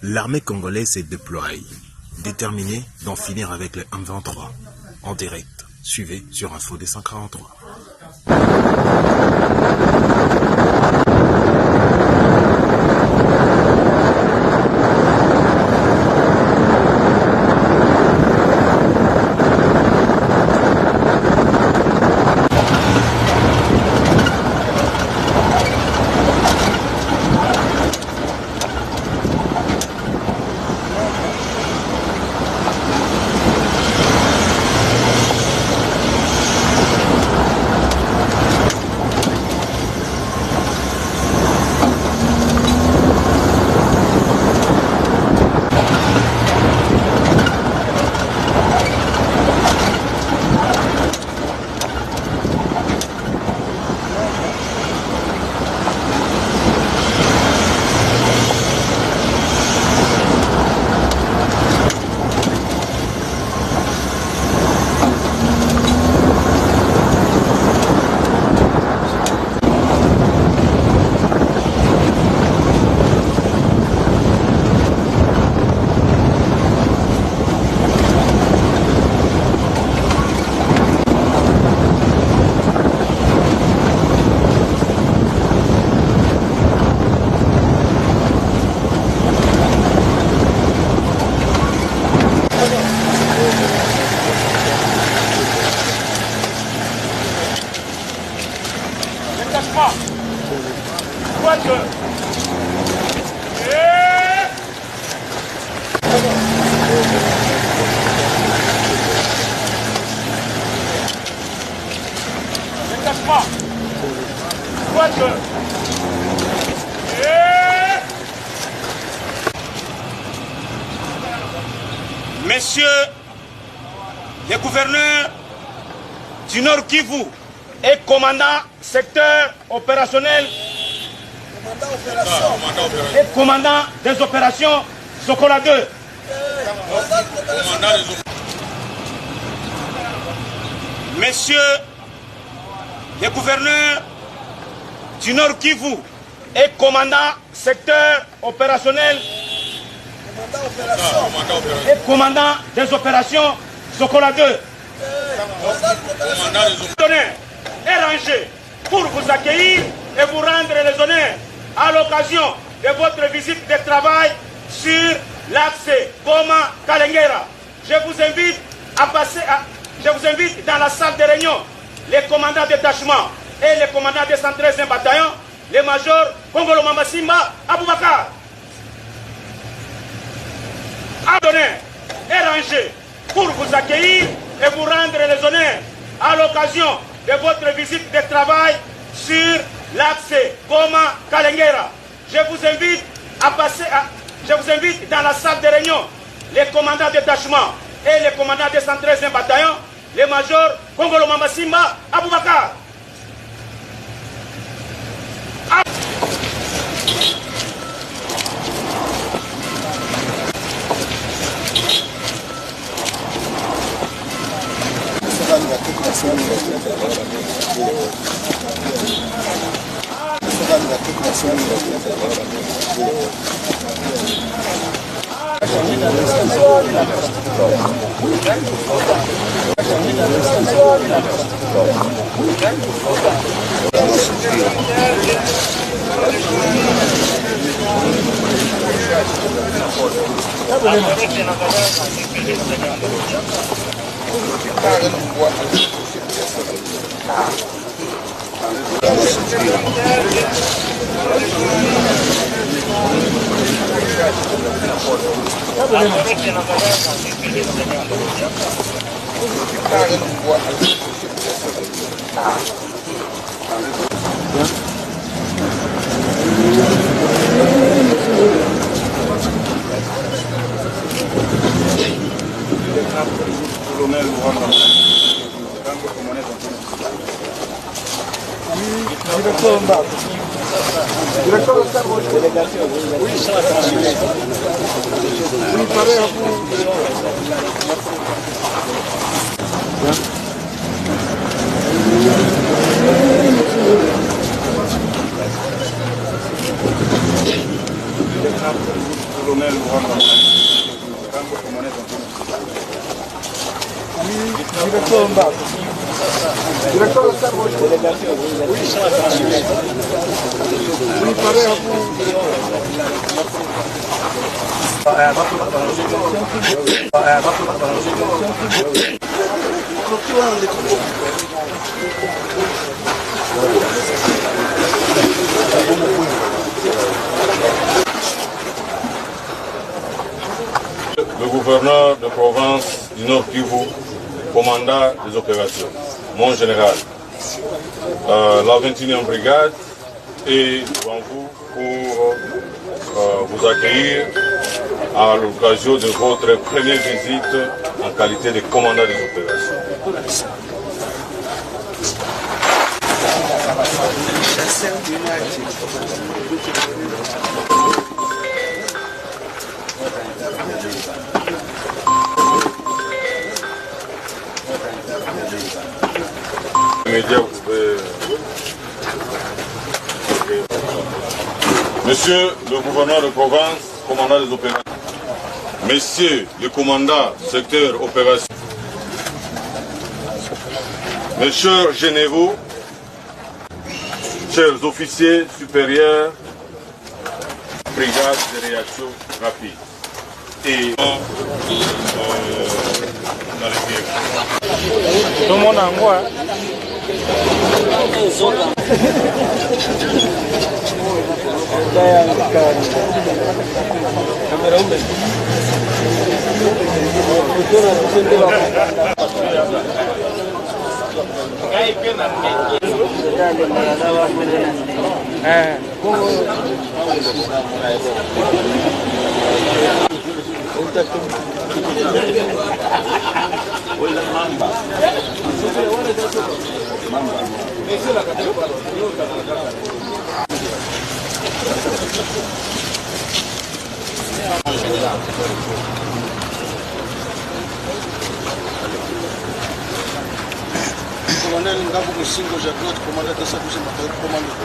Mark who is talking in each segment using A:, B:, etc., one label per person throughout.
A: L'armée congolaise s'est déployée, déterminée d'en finir avec le M23. En direct, suivez sur Info 243.
B: Messieurs les gouverneurs du Nord Kivu et commandant secteur opérationnel et commandant des opérations Sokola 2. Messieurs les gouverneurs du Nord Kivu et commandant secteur opérationnel et commandant des opérations Sokola 2. Est rangé pour vous accueillir et vous rendre les honneurs à l'occasion de votre visite de travail sur l'axe Goma-Kalengera. Je vous invite à passer je vous invite dans la salle de réunion les commandants de détachement et les commandants des 113e bataillon, les majors Kongolo Mamasimba Aboubakar. Est rangé pour vous accueillir et vous rendre les honneurs à l'occasion de votre visite de travail sur l'axe Goma-Kalengera. Je vous invite à passer je vous invite dans la salle de réunion les commandants de détachement et les commandants des 113e bataillon, les majors Kongolo Mamasimba Aboubakar.
C: Colonel
D: Le gouverneur de province du Nord Kivu, commandant des opérations, mon général, la 21e brigade est devant vous pour vous accueillir à l'occasion de votre première visite en qualité de commandant des opérations. Monsieur le gouverneur de province, commandant des opérations, messieurs les commandants secteur opération, mes chers généraux, chers officiers supérieurs, brigade de réaction rapide et dans les pieds.
C: Tout le monde en voit.
E: Colonel Ngabo Musingo Jacques, commandant de sa couche, commandant.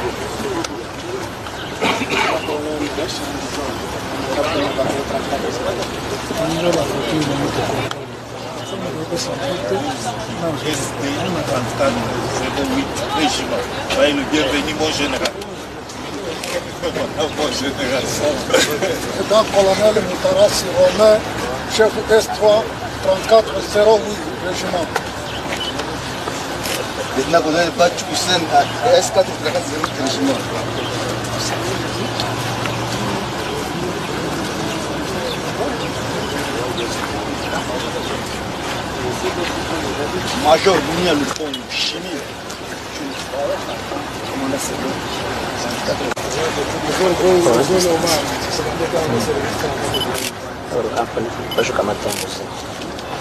E: Bienvenue, mon général.
F: C'est un colonel Moutarassi Romain, chef S3 3408 régiment.
E: Lieutenant colonel Bachou Hussein à S4 3408 régiment. Major Bounia Lupon, chimie. Commandant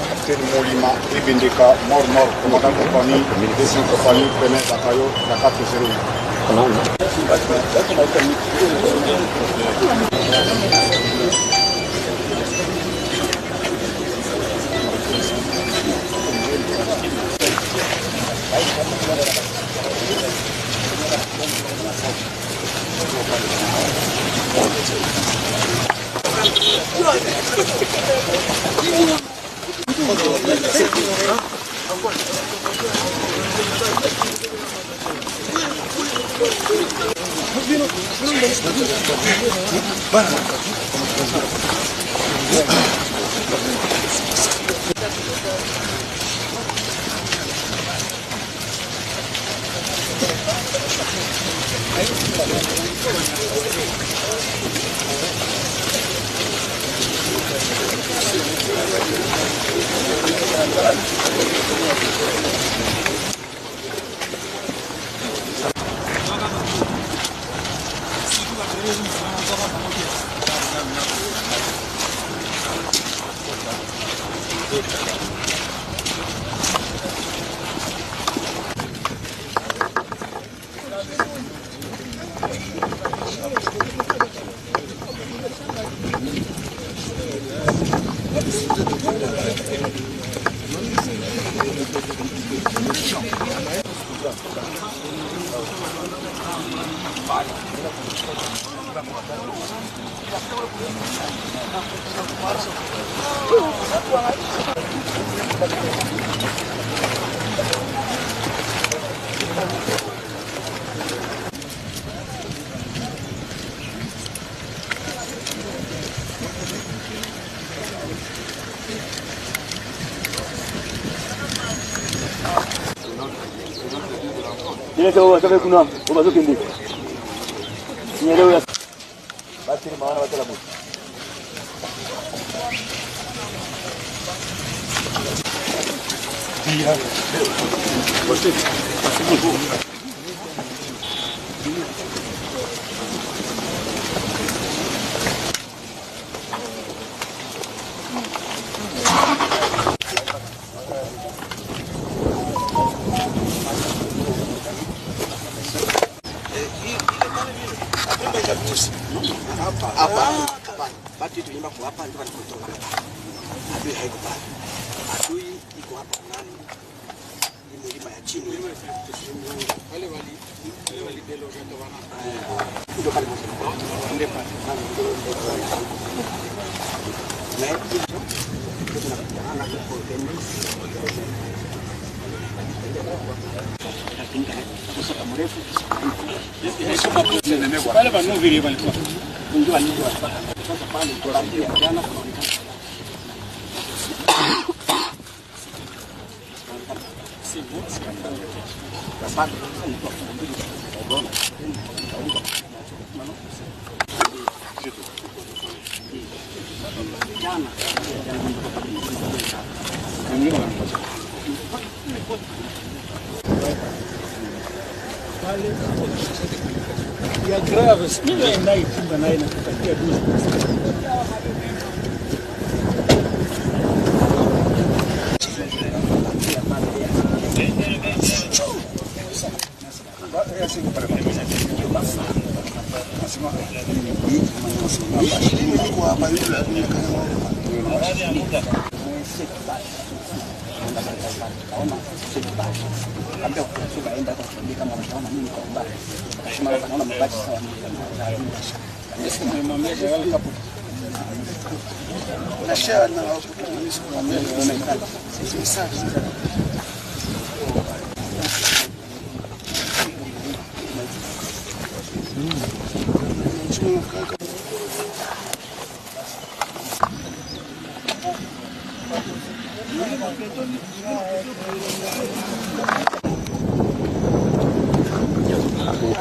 E: Capitaine Molima, Ibindeka, mort, commandant compagnie, deuxième compagnie, premier bataillon, la 408.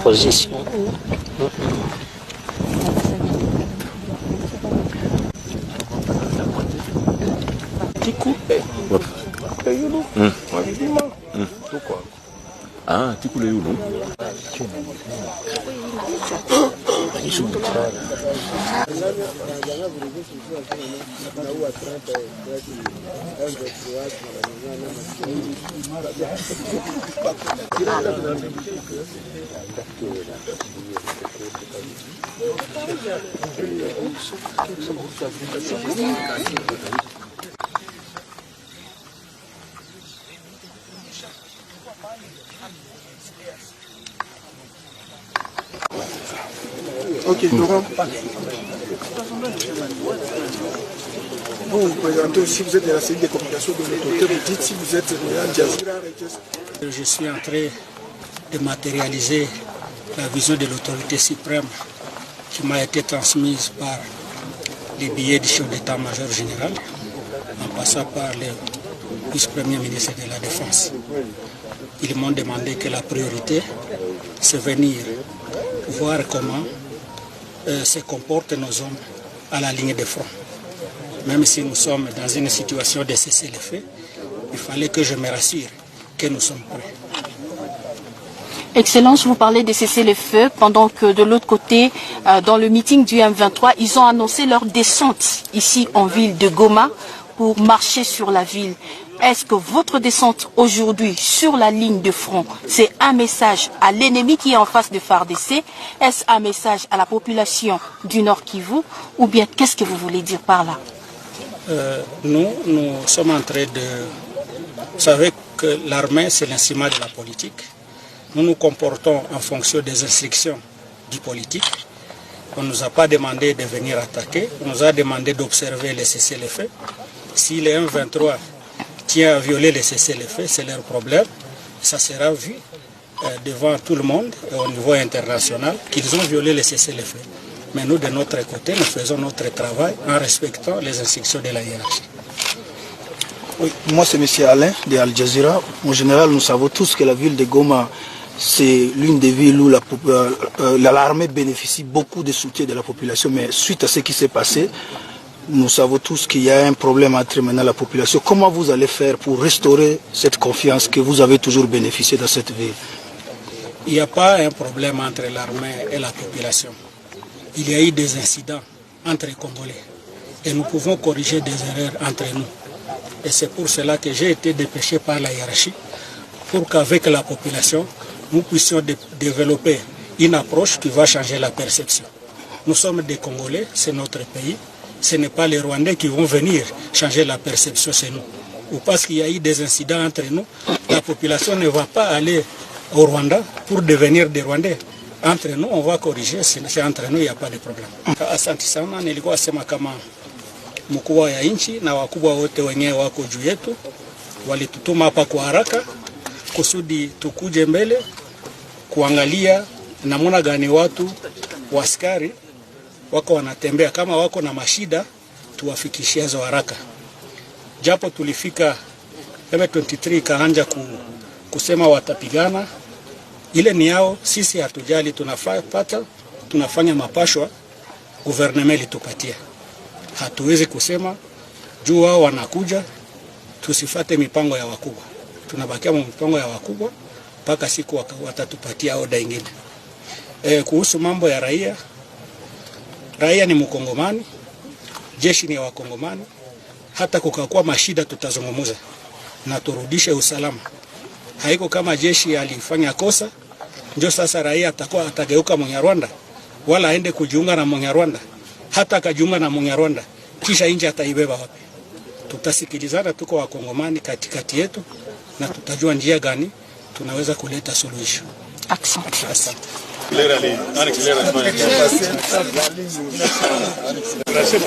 C: Position.
A: Ah, tu coules où, non?
G: Ok, Laurent. Vous vous présentez aussi, vous êtes de la série de communication de notre côté, vous dites si vous êtes Al Jazeera.
H: Je suis en train de matérialiser la vision de l'autorité suprême qui m'a été transmise par les billets du chef d'état-major général, en passant par le vice-premier ministre de la Défense. Ils m'ont demandé que la priorité, c'est venir voir comment se comportent nos hommes à la ligne de front. Même si nous sommes dans une situation de cessez-le-feu, il fallait que je me rassure que nous sommes prêts.
I: Excellence, vous parlez de cessez-le-feu pendant que de l'autre côté, dans le meeting du M23, ils ont annoncé leur descente ici en ville de Goma pour marcher sur la ville. Est-ce que votre descente aujourd'hui sur la ligne de front, c'est un message à l'ennemi qui est en face de FARDC? Est-ce un message à la population du Nord Kivu? Ou bien qu'est-ce que vous voulez dire par là?
H: Nous sommes en train de... Vous savez que l'armée, c'est l'instrument de la politique. Nous nous comportons en fonction des instructions du politique. On ne nous a pas demandé de venir attaquer, on nous a demandé d'observer les cessez-le-feu. Si les M23 tient à violer les cessez-le-feu, c'est leur problème. Ça sera vu devant tout le monde et au niveau international qu'ils ont violé les cessez-le-feu. Mais nous, de notre côté, nous faisons notre travail en respectant les instructions de la hiérarchie.
G: Oui, moi, c'est M. Alain de Al Jazeera. En général, nous savons tous que la ville de Goma, c'est l'une des villes où l'armée bénéficie beaucoup de soutien de la population. Mais suite à ce qui s'est passé, nous savons tous qu'il y a un problème entre maintenant la population. Comment vous allez faire pour restaurer cette confiance que vous avez toujours bénéficié dans cette ville?
H: Il n'y a pas un problème entre l'armée et la population. Il y a eu des incidents entre les Congolais. Et nous pouvons corriger des erreurs entre nous. Et c'est pour cela que j'ai été dépêché par la hiérarchie pour qu'avec la population, nous puissions développer une approche qui va changer la perception. Nous sommes des Congolais, c'est notre pays. Ce n'est pas les Rwandais qui vont venir changer la perception chez nous. Ou parce qu'il y a eu des incidents entre nous, la population ne va pas aller au Rwanda pour devenir des Rwandais. Entre nous, on va corriger, c'est entre nous, il n'y a pas de problème. Asante sana, nilikuwa sema kama mkubwa ya nchi na wakubwa wote wenyewe wako juu yetu, walitutuma hapa kwa haraka kusudi tukuje mbele kuangalia namna gani watu waskari wako wanatembea, kama wako na mashida tuwafikishie hizo haraka. Japo tulifika M23 kaanja kusema watapigana, ile ni yao, sisi hatujali, tunafanya mapashwa gouvernement litupatia. Hatuwezi kusema juu wao wanakuja tusifate mipango ya wakubwa. Tunabakia mipango ya wakubwa mpaka siku watatupatia oda nyingine. Kuhusu mambo ya raia, raia ni Mkongomani, jeshi ni Wakongomani. Hata kukakuwa mashida tutazungumuza na turudishe usalama. Haiko kama jeshi alifanya kosa ndio sasa raia atakuwa atageuka Munyarwanda wala aende kujiunga na Munyarwanda. Hata akajiunga na Munyarwanda kisha nje ataibeba wapi? Tutasikilizana, tuko Wakongomani katikati yetu na tutajua njia gani tunaweza kuleta suluhisho. Asante.
J: Gracias.